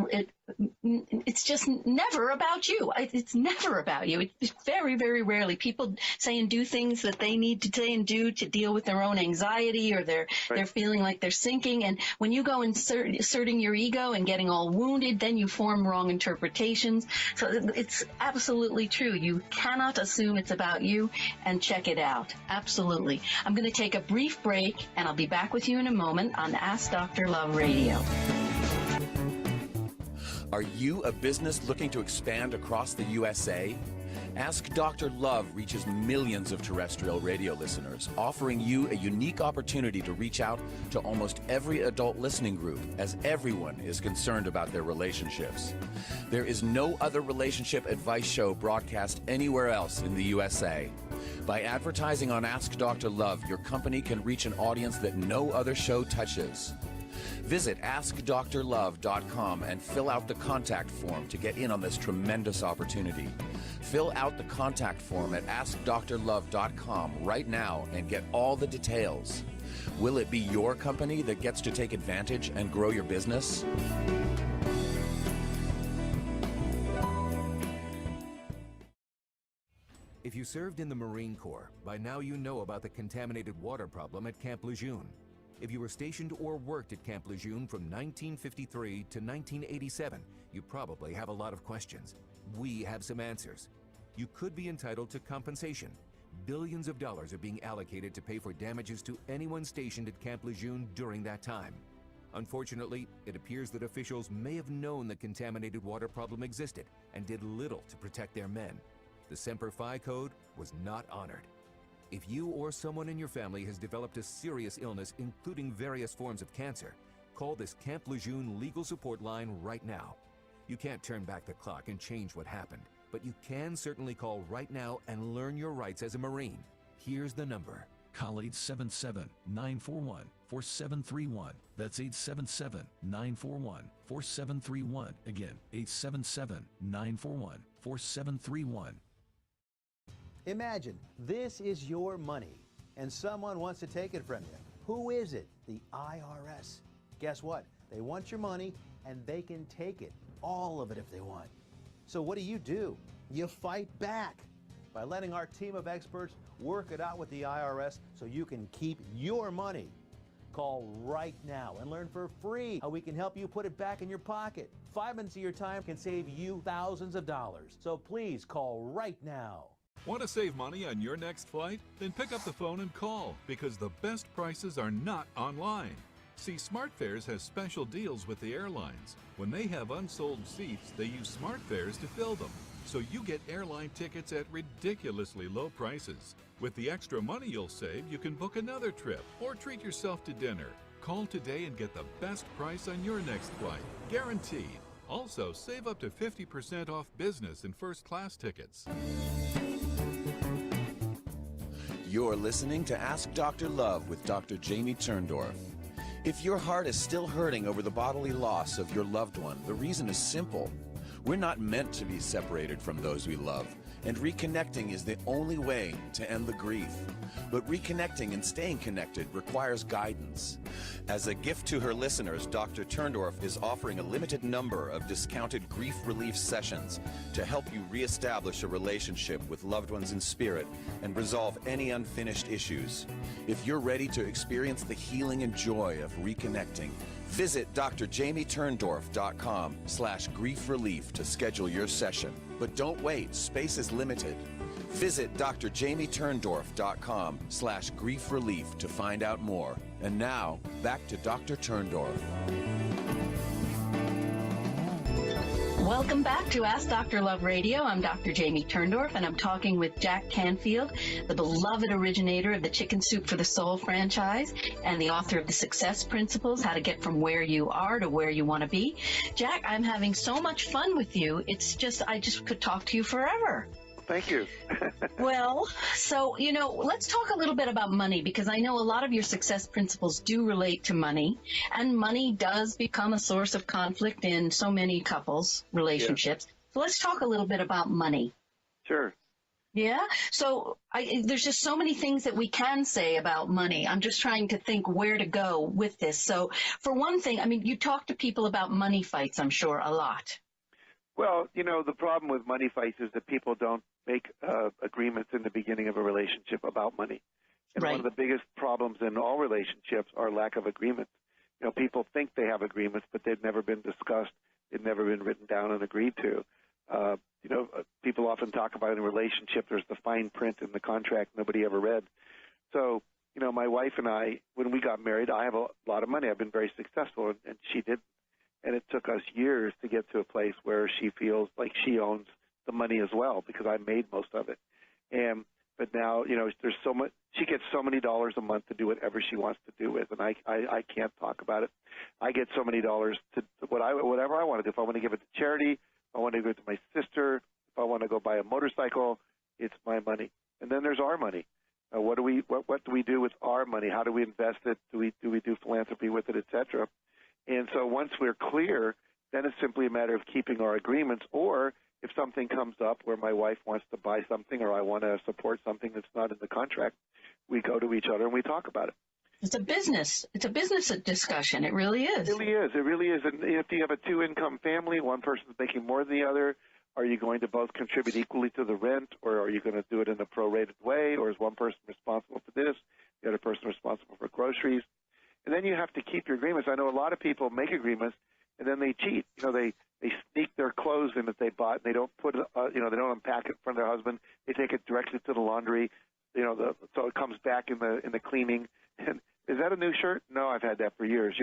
just never about you. It's never about you. It's very, very rarely people say and do things that they need to say and do to deal with their own anxiety, or they're feeling like they're sinking. And when you go asserting your ego and getting all wounded, then you form wrong interpretations. So it's absolutely true. You cannot assume it's about you, and check it out. Absolutely. I'm going to take a brief break, and I'll be back with you in a moment on Ask Dr. Love Radio.
Are you a business looking to expand across the USA? Ask Dr. Love reaches millions of terrestrial radio listeners, offering you a unique opportunity to reach out to almost every adult listening group, as everyone is concerned about their relationships. There is no other relationship advice show broadcast anywhere else in the USA. By advertising on Ask Dr. Love, your company can reach an audience that no other show touches. Visit AskDrLove.com and fill out the contact form to get in on this tremendous opportunity. Fill out the contact form at AskDrLove.com right now and get all the details. Will it be your company that gets to take advantage and grow your business?
If you served in the Marine Corps, by now you know about the contaminated water problem at Camp Lejeune. If you were stationed or worked at Camp Lejeune from 1953 to 1987, you probably have a lot of questions. We have some answers. You could be entitled to compensation. Billions of dollars are being allocated to pay for damages to anyone stationed at Camp Lejeune during that time. Unfortunately, it appears that officials may have known the contaminated water problem existed and did little to protect their men. The Semper Fi code was not honored. If you or someone in your family has developed a serious illness, including various forms of cancer, call this Camp Lejeune legal support line right now. You can't turn back the clock and change what happened, but you can certainly call right now and learn your rights as a Marine. Here's the number.
Call 877-941-4731. That's 877-941-4731. Again, 877-941-4731.
Imagine this is your money and someone wants to take it from you. Who is it? The IRS. Guess what? They want your money and they can take it, all of it if they want. So what do? You fight back by letting our team of experts work it out with the IRS so you can keep your money. Call right now and learn for free how we can help you put it back in your pocket. 5 minutes of your time can save you thousands of dollars. So please call right now.
Want to save money on your next flight? Then pick up the phone and call, because the best prices are not online. See, SmartFares has special deals with the airlines. When they have unsold seats, they use SmartFares to fill them. So you get airline tickets at ridiculously low prices. With the extra money you'll save, you can book another trip or treat yourself to dinner. Call today and get the best price on your next flight, guaranteed. Also, save up to 50% off business and first class tickets.
You're listening to Ask Dr. Love with Dr. Jamie Turndorf. If your heart is still hurting over the bodily loss of your loved one, the reason is simple. We're not meant to be separated from those we love, and reconnecting is the only way to end the grief. But reconnecting and staying connected requires guidance. As a gift to her listeners, Dr. Turndorf is offering a limited number of discounted grief relief sessions to help you reestablish a relationship with loved ones in spirit and resolve any unfinished issues. If you're ready to experience the healing and joy of reconnecting, visit drjamieturndorf.com/grief relief to schedule your session. But don't wait, space is limited. Visit drjamieturndorf.com/grief relief to find out more. And now, back to Dr. Turndorf.
Welcome back to Ask Dr. Love Radio. I'm Dr. Jamie Turndorf, and I'm talking with Jack Canfield, the beloved originator of the Chicken Soup for the Soul franchise and the author of the Success Principles, How to Get from Where You Are to Where You Want to Be. Jack, I'm having so much fun with you. I just could talk to you forever.
Thank you.
Well, so, let's talk a little bit about money, because I know a lot of your success principles do relate to money, and money does become a source of conflict in so many couples' relationships. Yeah. So let's talk a little bit about money.
Sure.
Yeah? So there's just so many things that we can say about money. I'm just trying to think where to go with this. So for one thing, you talk to people about money fights, I'm sure, a lot.
Well, the problem with money fights is that people don't make agreements in the beginning of a relationship about money. And
right.
One of the biggest problems in all relationships are lack of agreements. People think they have agreements, but they've never been discussed. They've never been written down and agreed to. People often talk about in a relationship, there's the fine print in the contract nobody ever read. So, my wife and I, when we got married, I have a lot of money. I've been very successful, and she didn't. And it took us years to get to a place where she feels like she owns the money as well, because I made most of it. But now, there's so much. She gets so many dollars a month to do whatever she wants to do with, and I can't talk about it. I get so many dollars to whatever I want to do. If I want to give it to charity, if I want to give it to my sister, if I want to go buy a motorcycle, it's my money. And then there's our money. What do we do with our money? How do we invest it? Do we do philanthropy with it, et cetera? And so once we're clear, then it's simply a matter of keeping our agreements, or if something comes up where my wife wants to buy something or I want to support something that's not in the contract, we go to each other and we talk about it.
It's a business. It's a business discussion. It really is.
It really is. It really is. And if you have a two-income family, one person's making more than the other, are you going to both contribute equally to the rent, or are you going to do it in a prorated way, or is one person responsible for this, the other person responsible for groceries? And then you have to keep your agreements. I know a lot of people make agreements and then they cheat. You know, they sneak their clothes in that they bought and they don't put it, they don't unpack it in front of their husband. They take it directly to the laundry, so it comes back in the cleaning. And is that a new shirt? No, I've had that for years,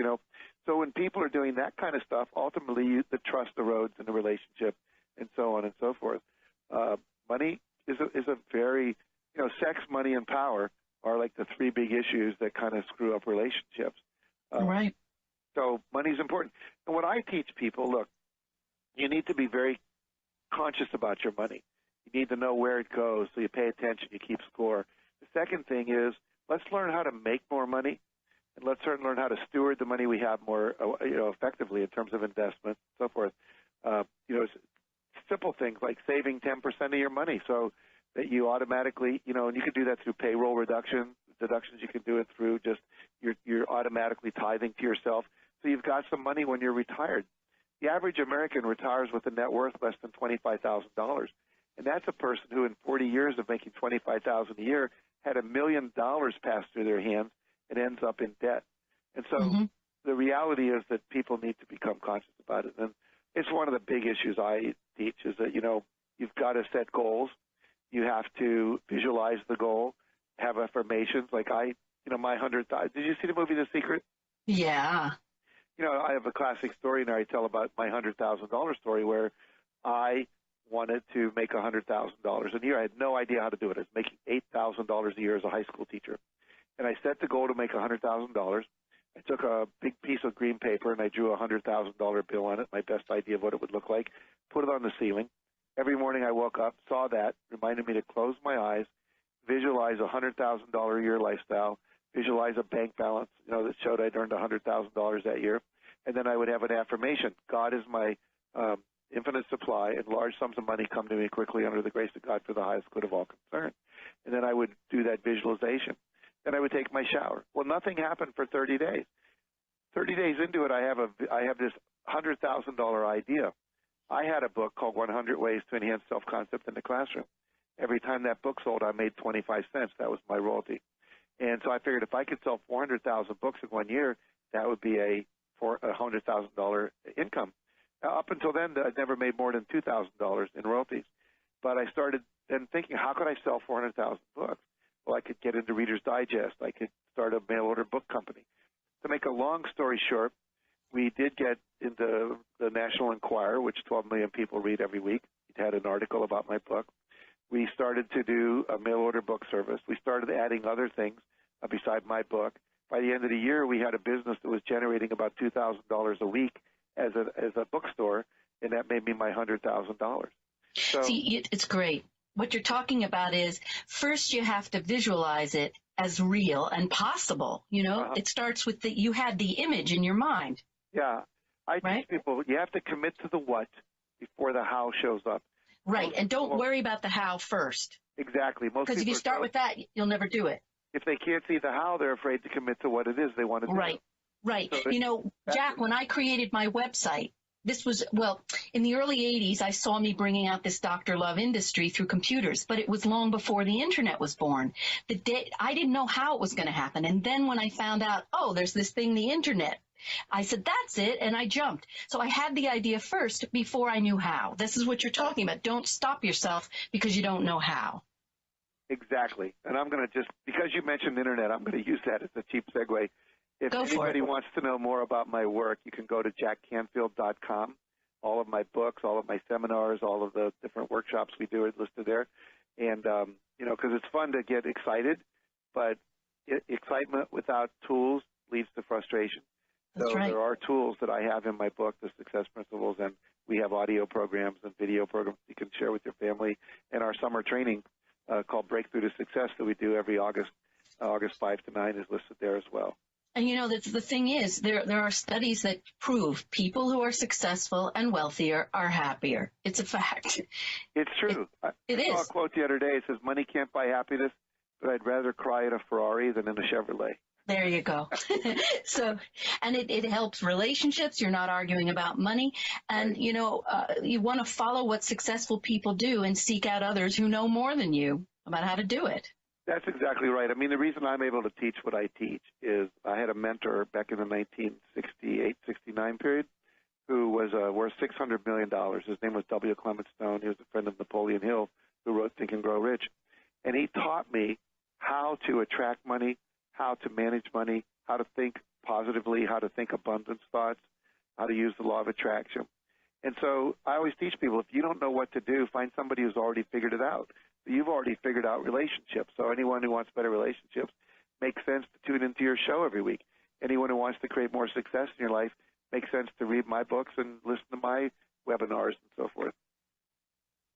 So when people are doing that kind of stuff, ultimately the trust erodes in the relationship and so on and so forth. Money is a very, sex, money, and power are like the three big issues that kind of screw up relationships.
Right.
So money's important. And what I teach people, look, you need to be very conscious about your money. You need to know where it goes so you pay attention, you keep score. The second thing is let's learn how to make more money, and let's learn how to steward the money we have more effectively in terms of investment and so forth. Simple things like saving 10% of your money so that you automatically, and you can do that through payroll deductions. You can do it through just you're automatically tithing to yourself. So you've got some money when you're retired. The average American retires with a net worth less than $25,000. And that's a person who in 40 years of making $25,000 a year had $1 million pass through their hands and ends up in debt. And so the reality is that people need to become conscious about it. And it's one of the big issues I teach is that, you've got to set goals. You have to visualize the goal, have affirmations. Like my 100,000. Did you see the movie The Secret?
Yeah.
I have a classic story now I tell about my $100,000 story where I wanted to make $100,000 a year. I had no idea how to do it. I was making $8,000 a year as a high school teacher. And I set the goal to make $100,000. I took a big piece of green paper and I drew a $100,000 bill on it, my best idea of what it would look like, put it on the ceiling. Every morning I woke up, saw that, reminded me to close my eyes, visualize a $100,000 a year lifestyle, visualize a bank balance, that showed I'd earned $100,000 that year. And then I would have an affirmation. God is my infinite supply, and large sums of money come to me quickly under the grace of God for the highest good of all concerned. And then I would do that visualization. Then I would take my shower. Well, nothing happened for 30 days. 30 days into it, I have this $100,000 idea. I had a book called 100 Ways to Enhance Self-Concept in the Classroom. Every time that book sold, I made 25 cents. That was my royalty. And so I figured if I could sell 400,000 books in 1 year, that would be a $100,000 income. Now, up until then, I'd never made more than $2,000 in royalties. But I started then thinking, how could I sell 400,000 books? Well, I could get into Reader's Digest. I could start a mail-order book company. To make a long story short, we did get into the National Enquirer, which 12 million people read every week. It had an article about my book. We started to do a mail-order book service. We started adding other things beside my book. By the end of the year, we had a business that was generating about $2,000 a week as a bookstore, and that made me my $100,000. So,
see, it's great. What you're talking about is first you have to visualize it as real and possible. It starts with you had the image in your mind.
Yeah. I teach people you have to commit to the what before the how shows up.
Right, and don't worry about the how first.
Exactly.
Because if you start with that, you'll never do it.
If they can't see the how, they're afraid to commit to what it is they want to do.
Right. So Jack, when I created my website, this was, in the early 80s, I saw me bringing out this Dr. Love industry through computers, but it was long before the internet was born. I didn't know how it was going to happen. And then when I found out, there's this thing, the internet, I said, that's it, and I jumped. So I had the idea first before I knew how. This is what you're talking about. Don't stop yourself because you don't know how.
Exactly. And I'm going to because you mentioned the internet, I'm going to use that as a cheap segue. If anybody wants to know more about my work, you can go to jackcanfield.com. All of my books, all of my seminars, all of the different workshops we do are listed there. And, because it's fun to get excited, but excitement without tools leads to frustration.
That's right.
There are tools that I have in my book, The Success Principles, and we have audio programs and video programs you can share with your family, and our summer training called Breakthrough to Success that we do every August 5 to 9 is listed there as well.
And the thing is, there are studies that prove people who are successful and wealthier are happier. It's a fact.
It's true. I saw a quote the other day. It says, money can't buy happiness, but I'd rather cry in a Ferrari than in a Chevrolet.
There you go. And it helps relationships. You're not arguing about money. And, you want to follow what successful people do and seek out others who know more than you about how to do it.
That's exactly right. I mean, the reason I'm able to teach what I teach is I had a mentor back in the 1968, 69 period who was worth $600 million. His name was W. Clement Stone. He was a friend of Napoleon Hill, who wrote Think and Grow Rich. And he taught me how to attract money, how to manage money, how to think positively, how to think abundance thoughts, how to use the law of attraction. And so I always teach people, if you don't know what to do, find somebody who's already figured it out. You've already figured out relationships. So anyone who wants better relationships, makes sense to tune into your show every week. Anyone who wants to create more success in your life, makes sense to read my books and listen to my webinars and so forth.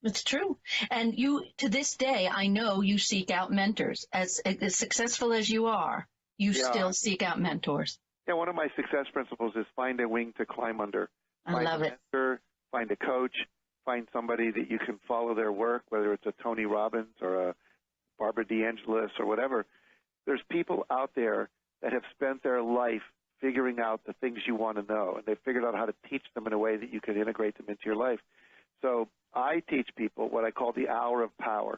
It's true. And you, to this day, I know you seek out mentors. As successful as you are, you still seek out mentors.
Yeah, one of my success principles is find a wing to climb under.
I love it.
Mentor, find a coach, find somebody that you can follow their work, whether it's a Tony Robbins or a Barbara DeAngelis or whatever. There's people out there that have spent their life figuring out the things you want to know, and they've figured out how to teach them in a way that you can integrate them into your life. So I teach people what I call the hour of power.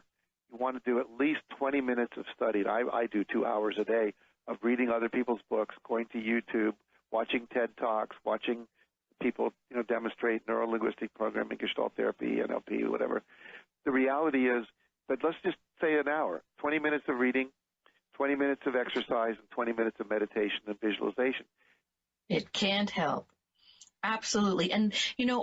You want to do at least 20 minutes of study. I do 2 hours a day of reading other people's books, going to YouTube, watching TED Talks, watching people, demonstrate neuro-linguistic programming, Gestalt therapy, NLP, whatever. The reality is, but let's just say an hour, 20 minutes of reading, 20 minutes of exercise, and 20 minutes of meditation and visualization.
It can't help. Absolutely. And,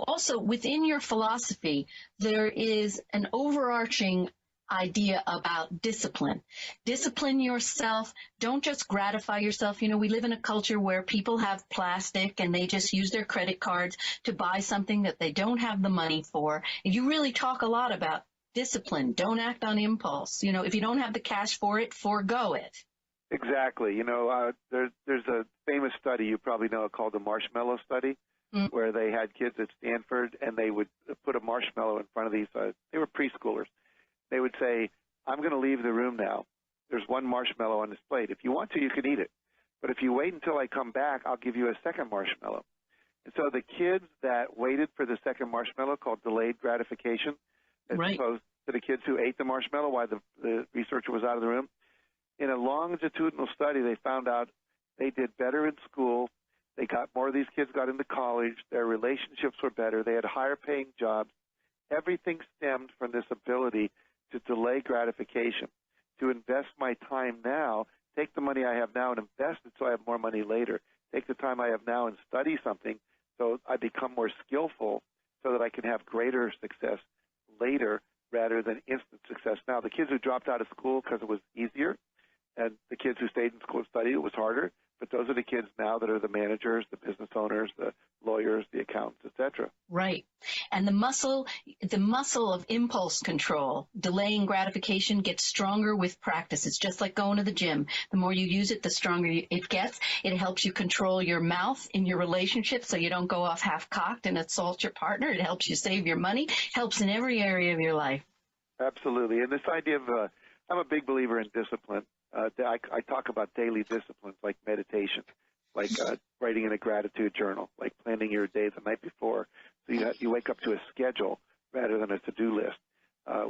also within your philosophy, there is an overarching idea about discipline. Discipline yourself. Don't just gratify yourself. We live in a culture where people have plastic and they just use their credit cards to buy something that they don't have the money for. And you really talk a lot about discipline. Don't act on impulse. If you don't have the cash for it, forego it.
Exactly. There's a famous study you probably know called the marshmallow study, where they had kids at Stanford and they would put a marshmallow in front of these. They were preschoolers. They would say, I'm going to leave the room now. There's one marshmallow on this plate. If you want to, you can eat it. But if you wait until I come back, I'll give you a second marshmallow. And so the kids that waited for the second marshmallow, called delayed gratification, as opposed to the kids who ate the marshmallow while the researcher was out of the room, in a longitudinal study, they found out they did better in school. They got more of these kids got into college. Their relationships were better. They had higher paying jobs. Everything stemmed from this ability to delay gratification, to invest my time now, take the money I have now and invest it so I have more money later. Take the time I have now and study something so I become more skillful so that I can have greater success later rather than instant success now. The kids who dropped out of school because it was easier, and the kids who stayed in school and studied, it was harder. But those are the kids now that are the managers, the business owners, the lawyers, the accountants, etc.
Right. And the muscle of impulse control, delaying gratification, gets stronger with practice. It's just like going to the gym. The more you use it, the stronger it gets. It helps you control your mouth in your relationship so you don't go off half-cocked and assault your partner. It helps you save your money. Helps in every area of your life.
Absolutely. And this idea of I'm a big believer in discipline. I talk about daily disciplines like meditation, like writing in a gratitude journal, like planning your day the night before. So you wake up to a schedule rather than a to-do list.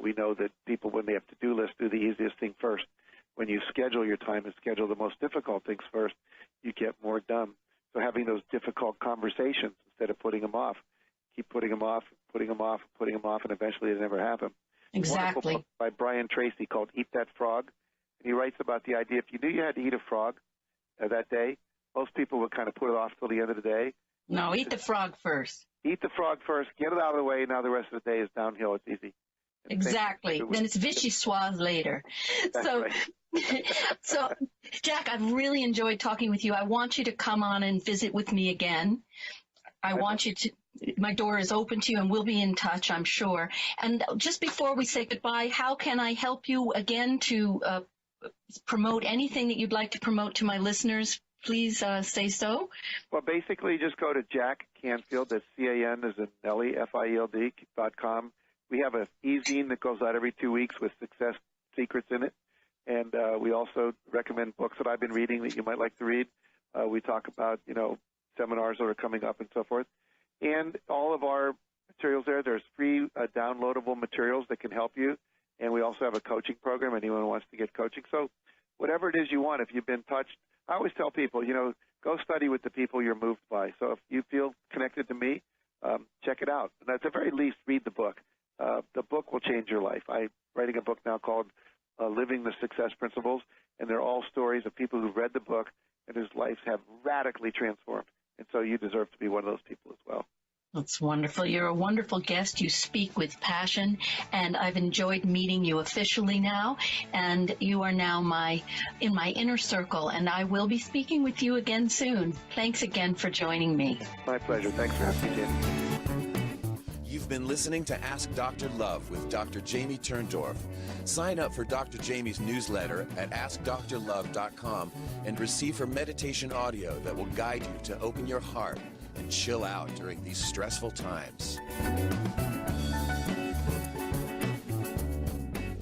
We know that people, when they have to-do lists, do the easiest thing first. When you schedule your time and schedule the most difficult things first, you get more done. So having those difficult conversations instead of putting them off, keep putting them off, putting them off, putting them off, and eventually they never happen.
Exactly.
A wonderful book by Brian Tracy called Eat That Frog. And he writes about the idea, if you knew you had to eat a frog that day, most people would kind of put it off till the end of the day.
No, eat the frog first.
Eat the frog first, get it out of the way, now the rest of the day is downhill, it's easy. And
exactly. Then it's vichyssoise later.
That's
so,
right.
So, Jack, I've really enjoyed talking with you. I want you to come on and visit with me again. I want you to. My door is open to you, and we'll be in touch, I'm sure. And just before we say goodbye, how can I help you again to promote anything that you'd like to promote to my listeners? Please say so.
Well, basically, just go to Jack Canfield, that's C-A-N as in Nelly, F-I-E-L-D.com. We have an e-zine that goes out every 2 weeks with success secrets in it. And we also recommend books that I've been reading that you might like to read. We talk about, seminars that are coming up and so forth. And all of our materials there's free downloadable materials that can help you. And we also have a coaching program. Anyone who wants to get coaching. So whatever it is you want, if you've been touched, I always tell people, go study with the people you're moved by. So if you feel connected to me, check it out. And at the very least, read the book. The book will change your life. I'm writing a book now called Living the Success Principles, and they're all stories of people who've read the book and whose lives have radically transformed. And so you deserve to be one of those people as well.
That's wonderful. You're a wonderful guest. You speak with passion, and I've enjoyed meeting you officially now, and you are now in my inner circle, and I will be speaking with you again soon. Thanks again for joining me.
My pleasure. Thanks for having me, Jen.
You've been listening to Ask Dr. Love with Dr. Jamie Turndorf. Sign up for Dr. Jamie's newsletter at AskDrLove.com and receive her meditation audio that will guide you to open your heart and chill out during these stressful times.